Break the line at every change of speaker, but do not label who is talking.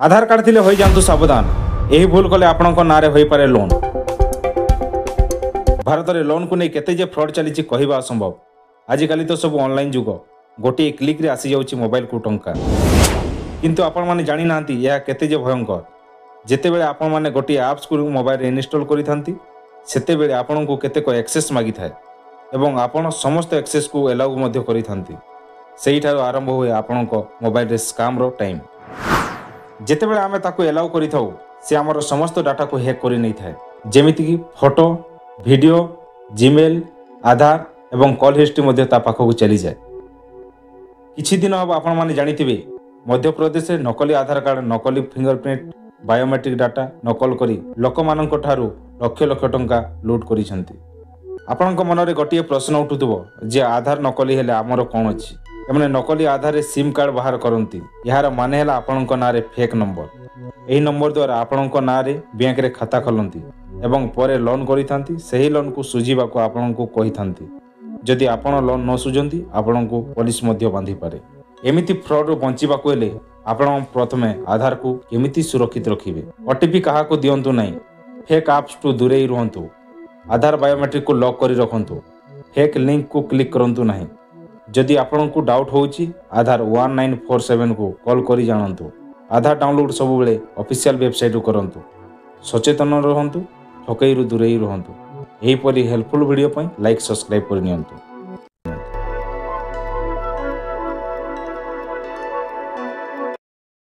आधार card थिले होई जांतु सावधान। यही भूल कले आपणक नारे होई पारे लोन। भारत में लोन को नहीं केते जे फ्रॉड चली कहवा असंभव। आजिकल तो सब ऑनलाइन जुग, गोटे क्लिक रे आसी जाउची मोबाइल को टंका। किंतु आपण माने जानि नांती यह केते जे भयंकर। जेतेबेले आपण माने गोटे ऐप्स को मोबाइल रे इनस्टॉल करि थांती सेतेबेले आपण को केते को एक्सेस मागी थाए एवं आपण समस्त एक्सेस को एलाउ मध्य करि थांती। सेही ठारो आरंभ हुए आपण को मोबाइल रे स्कैम रो टाइम। जेतेबेले आमे ताको एलाउ करि थाउ से हमर समस्त डाटा को हैक करि नै थाए, जेमिति कि फोटो, वीडियो, जीमेल, आधार एवं कॉल हिस्ट्री मध्य ता पाखकु चली जाए। किछि दिन अब आपण माने जानिथिबे मध्य प्रदेश में नकली आधार कार्ड, नकली फिंगरप्रिंट, बायोमेट्रिक डाटा नकल करी लोकमानंक ठारू लक्ष लक्ष टंका लूट करिसेंती। आपणक मन में गोटे प्रश्न उठुथबो जे आधार नकली हेले आमर कोन अछि। एमने नकली आधार रे सिम कार्ड बाहर करंती। यार माने हेला आपणक नारे फेक नंबर। एही नंबर द्वारा आपणक नारे बैंक रे खाता खोलंती एवं परे लोन करिथांती। सही लोन को सुझीबा को आपणक कहिथांती। जदि आपण लोन न सुझंती आपणक पुलिस मध्य बांधी पारे। एमिति फ्रॉड रो बंचिबा को हेले आपण प्रथमे आधार को केमिति सुरक्षित रखिबे। ओटीपी काहा को दियंतु नहीं। फेक ऐप्स टू दूरे रहंतु। आधार बायोमेट्रिक को लॉक करी रखंतु। फेक लिंक को क्लिक करंतु नहीं। जदि आपण को डाउट होउची आधार 1947 को कॉल करी जानंतु। आधार डाउनलोड सब बेले ऑफिशियल वेबसाइट करंतु। सचेतन रहंतु, ठकई रु दूरे रहंतु। एही परि हेल्पफुल वीडियो पई लाइक सब्सक्राइब करि नियंतु।